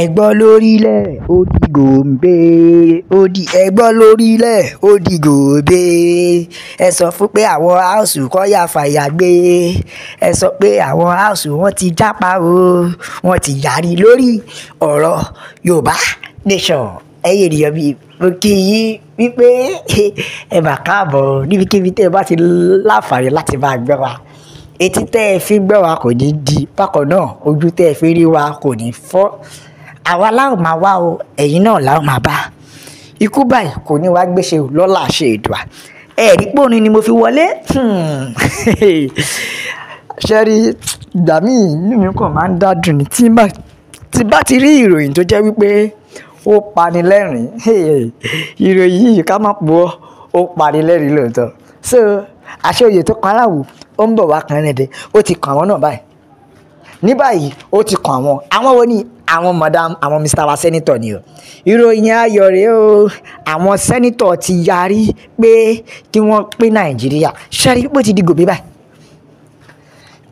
Ẹ̀gbọ́n lórílẹ̀ ó di gòǹbé ẹ̀gbọ́n lórílẹ̀ ó di gòǹbé ẹ sọ fún pé àwọn áùsù kọ́ yà fàyà gbé ẹ sọ pé àwọn áùsù wọ́n ti jápa o wọ́n ti yàrí lórí ọ̀rọ̀ Yorùbá Nation ẹ̀yin ènìyàn mi mo kí yín wípé ẹ mà káàbọ̀ níbikíbi tẹ́ ẹ bá ti láǹfààní láti máa gbọ́ wa etí tẹ́ ẹ fi gbọ́ wa kò ní di bákan náà ojú tẹ́ ẹ fi rí wa kò ní fọ́ àwa láwọn máa wá o ẹ̀yin náà láwọn máa bá ikú báyìí kò ní wá gbéṣe lọ́la ṣe èdùà ẹ̀rí pòní ni mo fi wọlé ṣẹ́rí ìgbà míì inú mi kàn máa ń dádùn ní tí bá ti rí ìròyìn tó jẹ́ wípé ó pani lẹ́rìn ìròyìn yìí ká má pọ̀ ó pani lẹ́rìn lóòótọ́ so àṣẹ òye tó kan aláwò ó ń bọ̀ wá kan ẹ̀dẹ̀ ó ti kàn àwọn náà báyìí ní báyìí ó ti kàn àwọn wo ni àwọn madam àwọn mr wa senator ni o ìròyìn ayọ̀ rèé o àwọn senator ti yarí pé kí wọ́n pín nàìjíríà ṣẹ́rí bó ti di gòbí báyìí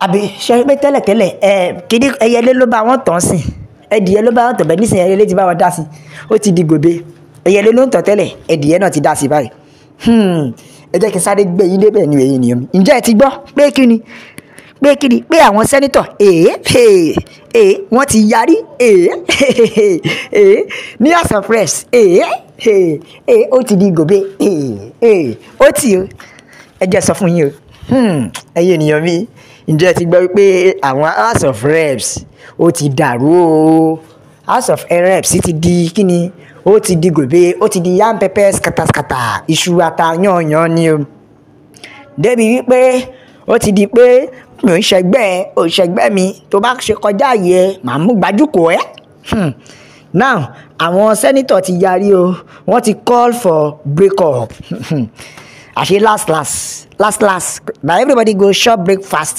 àbí ṣẹ́rí pé tẹ́lẹ̀tẹ́lẹ̀ kíní ẹyẹlé ló bá wọn tàn sí ẹdìyẹ ló bá wọn tàn bẹ́ẹ̀ nísìnyí ẹyẹlé ti bá wọn dá sí ó ti di gòbé ẹyẹlé ló ń tàn tẹ́lẹ̀ ẹdìyẹ náà ti dá sí báyìí ẹ jẹ́ kí n sáré gbé yín débẹ̀ ní ẹ̀yin ènìyàn mi ǹjẹ́ ẹ ti gbọ́ pé kíni pé àwọn sẹ́nitọ̀ wọ́n ti yarí ní House of Reps ó ti di gòbé ó ti o ẹ jẹ́ sọ fún yín o ẹ̀yin ènìyàn mi ǹjẹ́ ẹ ti gbọ́ wípé àwọn House of Reps ó ti dàrú o House of Reps ti di kíni ó ti di gòbé ó ti di yam pepper skataskata iṣu ata yànyàn ni o débi wípé ó ti di pé mi ò ń ṣẹgbẹ́ mi tó bá ṣe kọjá yẹ màá mú gbajúkò ẹ́ now àwọn sẹ́nitọ̀ ti yarí o wọ́n ti call for break up àṣé last na everybody go chop breakfast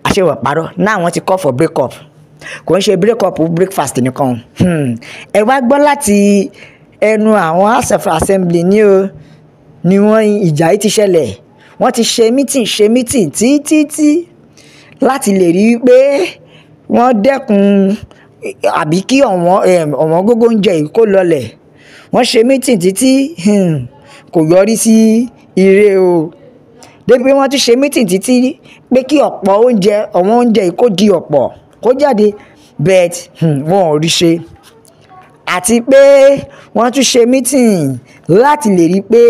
àṣé wọ́n parọ́ now wọ́n ti call for break up kò ń ṣe break up breakfast nìkan ẹ wá gbọ́ láti ẹnu àwọn House of Assembly ni wọ́n ìjà yìí ti ṣẹlẹ̀ wọ́n ti ṣe meeting títí láti lè rí i pé wọ́n dẹ́kun àbí kí ọ̀wọ́n gógó oúnjẹ yìí kó lọlẹ̀ wọ́n ṣe meeting títí kò yọrí sí ire o débi pé wọ́n tún ṣe meeting títí pé kí ọ̀wọ́n oúnjẹ yìí kó di ọ̀pọ̀ kó jáde but wọn ò rí ṣe àti pé wọ́n tún ṣe meeting láti lè rí i pé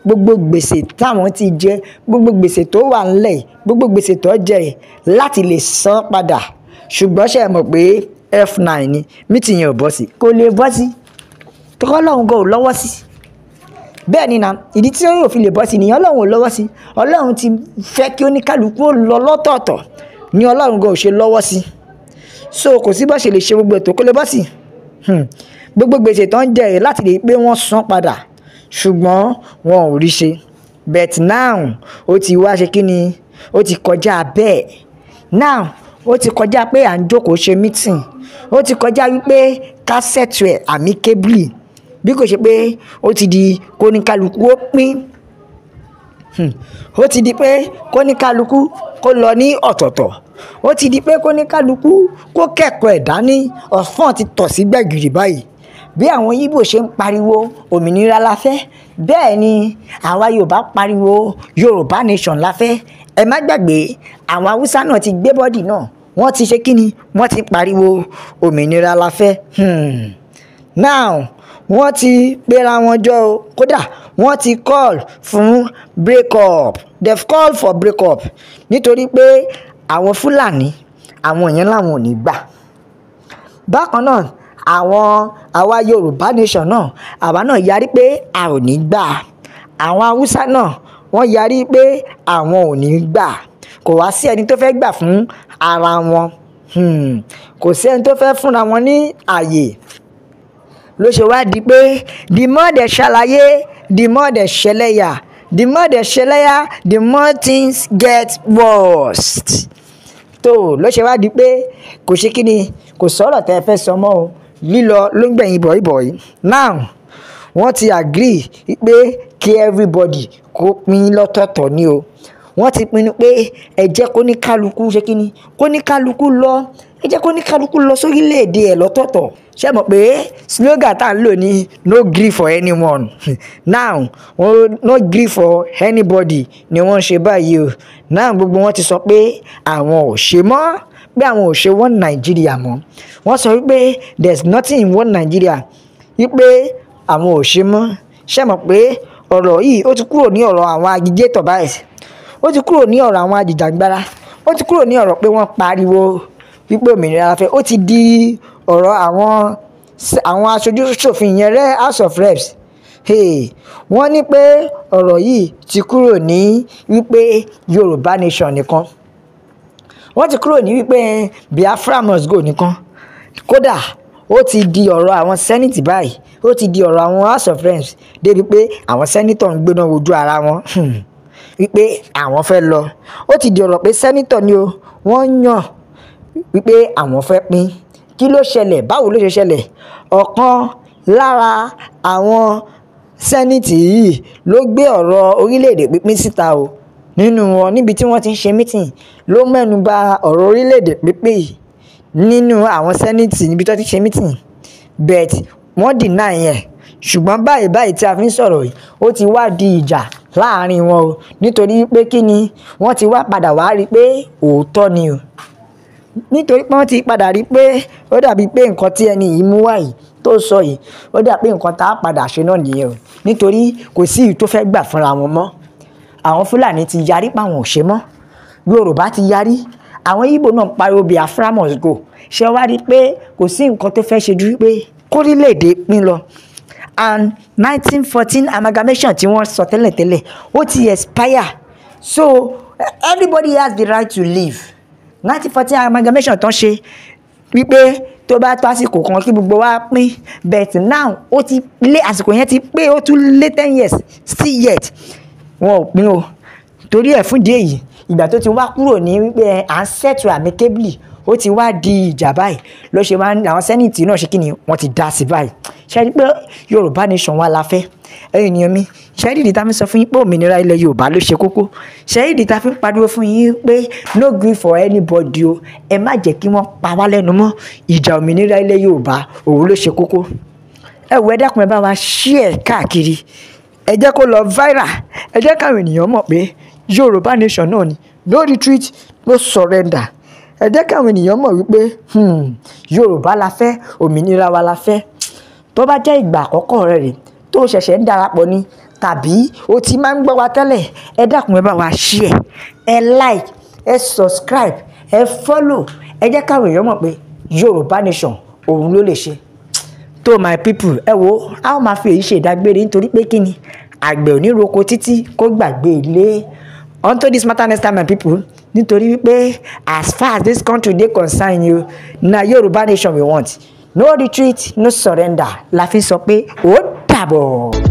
gbogbo gbèsè táwọn ti jẹ gbogbo gbèsè tó wà ńlẹ̀ gbogbo gbèsè tó jẹ láti lè san padà ṣùgbọ́n ṣe mọ̀ pé F9 ni meeting yẹn ò bọ́ sí kò lè bọ́ sí tọ́kọ́ Ọlọ́run gan ò lọ́wọ́ sí bẹ́ẹ̀ ni na ìdí tí yóò fi lè bọ́ sí nìyẹn Ọlọ́run ò lọ́wọ́ sí Ọlọ́run ti fẹ́ kí oníkálukú ó lọ lọ́tọ̀ọ̀tọ̀ ni Ọlọ́run gan ò ṣe lọ́wọ́ sí so kò sí bó ṣe lè ṣe gbogbo ètò kó lè bọ́ sí gbogbo gbèsè tó ń jẹ láti lè pé wọ́n san padà ṣùgbọ́n wọn ò rí ṣe but now ó ti wá ṣe kí ni ó ti kọjá bẹ́ẹ̀ now ó ti kọjá pé à ń jókòó ṣe meeting ó ti kọjá wípé ká settle ẹ̀ amicably bí kò ṣe pé ó ti di kóníkálukú ó pín ó ti di pé kóníkálukú kó lọ ní ọ̀tọ̀ọ̀tọ̀ ó ti di pé kóníkálukú kó kẹ́kọ̀ọ́ ẹ̀ dání ọ̀fọ́n ti tọ̀ sí gbẹ̀gìrì báyìí bí àwọn Yíbò ṣe ń pariwo òmìnira la fẹ́ bẹ́ẹ̀ ni àwa Yorùbá pariwo Yorùbá Nation la fẹ́ ẹ má gbàgbé àwọn Haúsá náà ti gbé bọ́dì náà wọ́n ti ṣe kíni wọ́n ti pariwo òmìnira la fẹ́ now wọ́n ti pera wọn jọ o kódà wọ́n ti call fún break up they've called for break up nítorí pé àwọn Fúlàní àwọn èèyàn làwọn ò ní gbà bákan náà àwa Yorùbá Nation náà àwa náà yarí pé a ò ní gbà àwọn Haúsá náà wọ́n yarí pé àwọn ò ní gbà kò wá sí ẹni tó fẹ́ gbà fún ara wọn kò sí ẹni tó fẹ́ fúnra wọn ní àyè ló ṣe wá di pé the more they ṣàlàyé the more they ṣẹlẹ́yà the more they ṣẹlẹ́yà the more things get worse tó ló ṣe wá di pé kò ṣe kí ni kò sọ̀rọ̀ tẹ́ ẹ fẹ́ sọ mọ́ o lílọ ló ń gbẹ̀yìn bọ̀yìbọ̀yì now wọ́n ti agree pé kí everybody kó pín lọ́tọ̀ọ̀tọ̀ ni o. Wọ́n ti pinnu pé ẹ jẹ́ kó ní kálukú ṣe kí ni, kó ní kálukú lọ, ẹ jẹ́ kó ní kálukú lọ sórílẹ̀-èdè ẹ̀ lọ́tọ̀ọ̀tọ̀. Ṣé mọ̀ pé slogan tá à ń lò ní no gree for anyone now no gree for anybody ni wọ́n ń ṣe báyìí o. Now gbogbo wọn ti sọ pé àwọn ò ṣe mọ́, pé àwọn ò ṣe one Nigeria mọ́. Wọ́n sọ wípé there's nothing in one Nigeria, wípé àwọn ò ṣe mọ́. Ṣé mọ̀ pé ọ̀rọ̀ yìí ó ti kúrò ní ọ̀rọ̀ àwọn agitator báyìí, ó ti kúrò ní ọ̀rọ̀ àwọn ajìjàgbara, ó ti kúrò ní ọ̀rọ̀ pé wọ́n pariwo wípé òmìnira la fẹ́, ó ti di ọ̀rọ̀ àwọn aṣojú ṣòfin yẹn rẹ́ House of Reps. Wọ́n ní pé ọ̀rọ̀ yìí ti kúrò ní wípé Yorùbá nation nìkan, wọ́n ti kúrò ní wípé Biafra must go nìkan. Kódà ó ti di ọ̀rọ̀ àwọn Senate báyìí, ó ti di ọ̀rọ̀ àwọn House of Reps débi pé àwọn senator ń gbéná wojú ara wọn wípé àwọn fẹ́ lọ. Ó ti di ọ̀rọ̀ pé senator ni o wọ́n yàn wípé àwọn fẹ́ pín. Kí ló ṣẹlẹ̀? Báwo ló ṣe ṣẹlẹ̀? Ọ̀kan lára àwọn senate yìí ló gbé ọ̀rọ̀ orílẹ̀-èdè pínpín síta o. Nínú wọn, níbi tí wọ́n ti ń ṣe meeting, ló mẹ́nu bà ọ̀rọ̀ orílẹ̀-èdè pínpín yìí nínú àwọn senate níbi tí wọ́n ti ṣe meeting, but wọ́n deny yẹn. Ṣùgbọ́n báyìí tí a fi ń sọ̀rọ̀ yìí, ó ti wá di ìjà láàrin wọn o, nítorí pé kí ni, wọ́n ti wá padà wá rí pé òótọ́ ni o. Nítorí pé wọ́n ti padà rí pé ó dàbí pé nǹkan tí ẹni yìí mú wá yìí tó sọ yìí, ó dà pé nǹkan tá a padà ṣe náà nìyẹn o. Nítorí kò sí ìyí tó fẹ́ gbà fúnra wọn mọ́. Àwọn Fúlàní ti yarí pé àwọn ò ṣe mọ́, Yorùbá ti yarí, àwọn Ìgbò náà pariwo Biafra must go. Ṣé wá rí pé kò sí nǹkan tó fẹ́ ṣe ju pé kórílẹ̀-èdè pín lọ. And 1914 amalgamation tí wọ́n sọ tẹ́lẹ̀tẹ́lẹ̀ ó ti expire, so everybody has the right to live. 1914 amalgamation tán ṣe wípé tó bá tó àsìkò kan kí gbogbo wa pín, but now ó ti lé àsìkò yẹn ti pé, ó tún lé 10 years still yet wọn ò pín o. Torí ẹ̀ fún ìdí èyí, ìgbà tó ti wá kúrò ní wípé à ń settle amicably, ó ti wá di ìjà báyìí ló ṣe máa ń àwọn sẹ́nìtì náà ṣe kí ni wọ́n ti dá sí báyìí. Ṣé rí pé Yorùbá nation wa la fẹ́? Ẹ̀yin ènìyàn mi, ṣé rí ìdí tá a fi sọ fún yín pé òmìnira ilẹ̀ Yorùbá ló ṣe kókó? Ṣé rí ìdí tá a fi pariwo fún yín pé no gree for anybody o, ẹ má jẹ́ kí wọ́n pa wá lẹ́nu mọ́, ìjà òmìnira ilẹ̀ Yorùbá òun ló ṣe kókó. Ẹ wo, ẹ dákun ẹ bá wa share káàkiri, ẹ jẹ́ kó lọ viral, ẹ jẹ́ káwọn ènìyàn mọ̀ pé Yorùbá nation náà ni, no retreat, no surrender. Ẹ jẹ́ káwọn ènìyàn mọ̀ wípé Yorùbá la fẹ́, òmìnira wa la fẹ́. Tó bá jẹ́ ìgbà àkọ́kọ́ rẹ̀ rè tó ṣẹ̀ṣẹ̀ ń darapọ̀ ni, tàbí o ti máa ń gbọ́ wa tẹ́lẹ̀, ẹ dákun ẹ bá wa share, ẹ like, ẹ subscribe, ẹ follow. Ẹ jẹ́ káwọn èèyàn mọ̀ pé Yorùbá nation òun ló lè ṣe. To my people, ẹ wo, a ó máa fi èyí ṣe ìdágbére nítorí pé kí ni, àgbẹ̀ ò ní roko títí kó gbàgbé ilé. Unto this matter next time, my people, nítorí wípé as far as this country dey concern you, na Yorùbá nation we want. No retreat, no surrender. La fi sọ pé ó dàbọ̀.